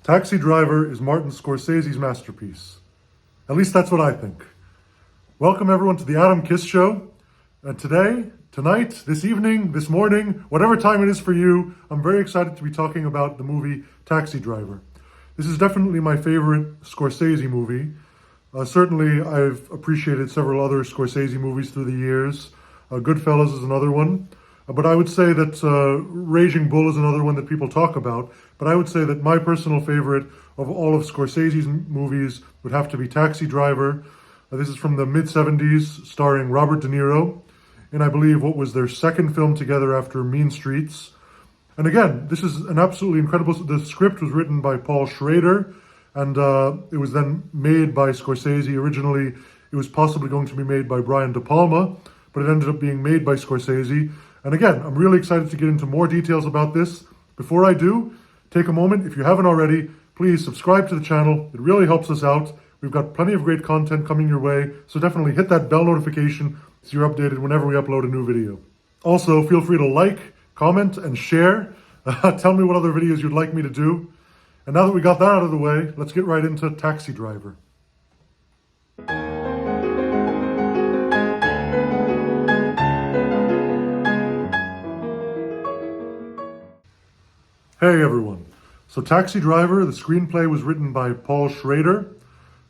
Taxi Driver is Martin Scorsese's masterpiece. At least that's what I think. Welcome everyone to the Adam Kiss Show. And today, tonight, this evening, this morning, whatever time it is for you, I'm very excited to be talking about the movie Taxi Driver. This is definitely my favorite Scorsese movie. Certainly, I've appreciated several other Scorsese movies through the years. Goodfellas is another one. But I would say that Raging Bull is another one that people talk about. But I would say that my personal favorite of all of Scorsese's movies would have to be Taxi Driver. This is from the mid-70s, starring Robert De Niro, in I believe what was their second film together after Mean Streets. And again, this is an absolutely incredible... The script was written by Paul Schrader, and it was then made by Scorsese. Originally, it was possibly going to be made by Brian De Palma, but it ended up being made by Scorsese. And again, I'm really excited to get into more details about this. Before I do, take a moment, if you haven't already, please subscribe to the channel. It really helps us out. We've got plenty of great content coming your way, so definitely hit that bell notification so you're updated whenever we upload a new video. Also, feel free to like, comment, and share. Tell me what other videos you'd like me to do. And now that we got that out of the way, let's get right into Taxi Driver. Hey everyone. So Taxi Driver, the screenplay was written by Paul Schrader.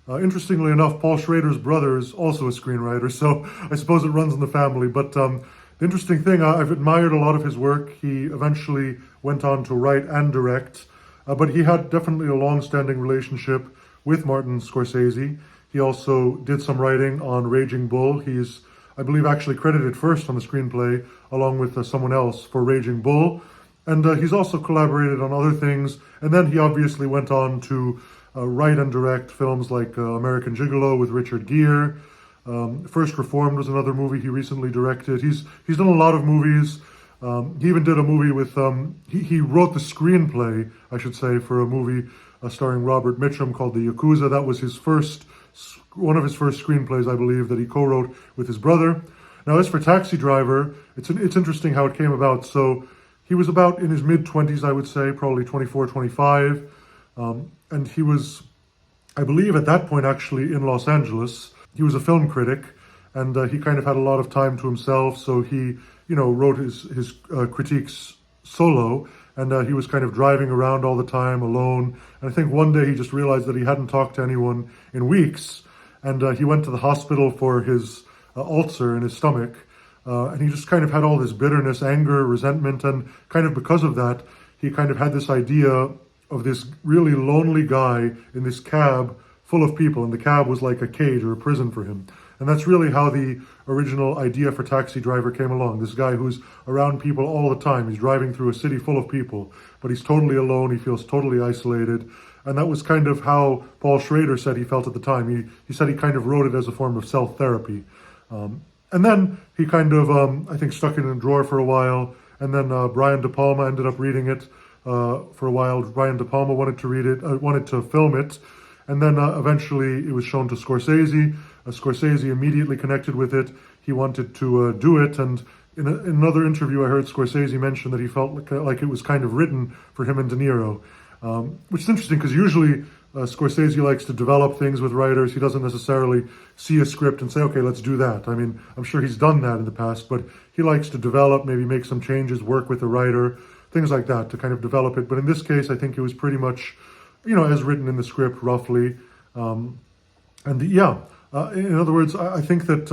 Interestingly enough, Paul Schrader's brother is also a screenwriter, so I suppose it runs in the family. But the interesting thing, I've admired a lot of his work. He eventually went on to write and direct, but he had definitely a long-standing relationship with Martin Scorsese. He also did some writing on Raging Bull. He's, I believe, actually credited first on the screenplay, along with someone else for Raging Bull. And he's also collaborated on other things. And then he obviously went on to write and direct films like American Gigolo with Richard Gere. First Reformed was another movie he recently directed. He's done a lot of movies. He even did a movie with, he wrote the screenplay, I should say, for a movie starring Robert Mitchum called The Yakuza. That was his first, one of his first screenplays, I believe, that he co-wrote with his brother. Now, as for Taxi Driver, it's interesting how it came about. So he was about in his mid-20s, I would say, probably 24, 25. And he was, I believe at that point, actually in Los Angeles. He was a film critic, and he kind of had a lot of time to himself. So he, wrote his critiques solo, and he was kind of driving around all the time alone. And I think one day he just realized that he hadn't talked to anyone in weeks. And he went to the hospital for his ulcer in his stomach. And he just kind of had all this bitterness, anger, resentment, and kind of because of that, he kind of had this idea of this really lonely guy in this cab full of people, and the cab was like a cage or a prison for him. And that's really how the original idea for Taxi Driver came along. This guy who's around people all the time. He's driving through a city full of people, but he's totally alone. He feels totally isolated. And that was kind of how Paul Schrader said he felt at the time. He said he kind of wrote it as a form of self-therapy. And then he kind of, I think, stuck it in a drawer for a while. And then Brian De Palma ended up reading it for a while. Brian De Palma wanted to read it, wanted to film it. And then eventually it was shown to Scorsese. Scorsese immediately connected with it. He wanted to do it. And in another interview, I heard Scorsese mention that he felt like it was kind of written for him and De Niro. Which is interesting because usually Scorsese likes to develop things with writers. He doesn't necessarily see a script and say, okay, let's do that. I mean, I'm sure he's done that in the past, but he likes to develop, maybe make some changes, work with the writer, things like that to kind of develop it. But in this case, I think it was pretty much, as written in the script, roughly. In other words, I think that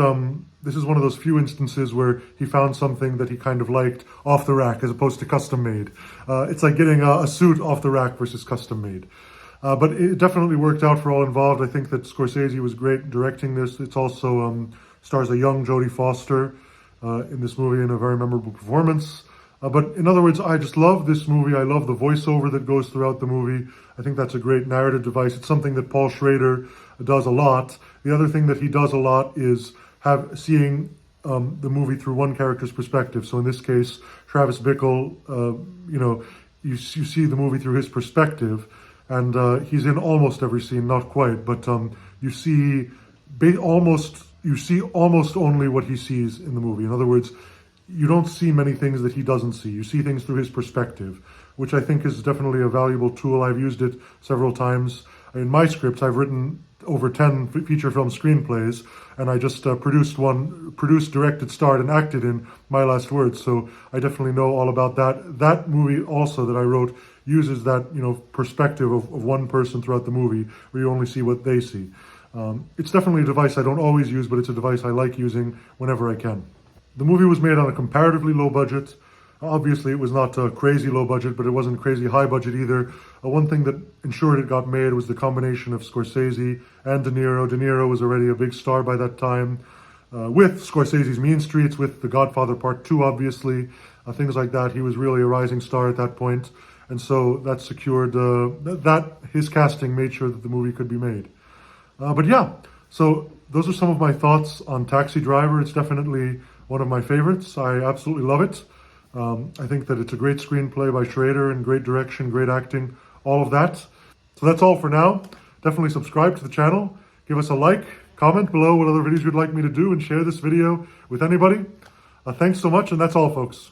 this is one of those few instances where he found something that he kind of liked off the rack as opposed to custom made. It's like getting a suit off the rack versus custom made. But it definitely worked out for all involved. I think that Scorsese was great directing this. It's also stars a young Jodie Foster in this movie in a very memorable performance. But in other words, I just love this movie. I love the voiceover that goes throughout the movie. I think that's a great narrative device. It's something that Paul Schrader does a lot. The other thing that he does a lot is seeing the movie through one character's perspective. So in this case, Travis Bickle, you see the movie through his perspective. And he's in almost every scene, not quite, but you see almost only what he sees in the movie. In other words, you don't see many things that he doesn't see. You see things through his perspective. which I think is definitely a valuable tool. I've used it several times. In my scripts, I've written over 10 feature film screenplays, and I just produced, directed, starred, and acted in My Last Words. So I definitely know all about that. That movie also that I wrote uses that, perspective of one person throughout the movie, where you only see what they see. It's definitely a device I don't always use, but it's a device I like using whenever I can. The movie was made on a comparatively low budget. Obviously, it was not a crazy low budget, but it wasn't crazy high budget either. One thing that ensured it got made was the combination of Scorsese and De Niro. De Niro was already a big star by that time, with Scorsese's Mean Streets, with The Godfather Part 2, obviously, things like that. He was really a rising star at that point, and so that secured, his casting made sure that the movie could be made. But yeah, so those are some of my thoughts on Taxi Driver. It's definitely one of my favorites. I absolutely love it. I think that it's a great screenplay by Schrader, and great direction, great acting, all of that. So that's all for now. Definitely subscribe to the channel. Give us a like, comment below what other videos you'd like me to do, and share this video with anybody. Thanks so much, and that's all, folks.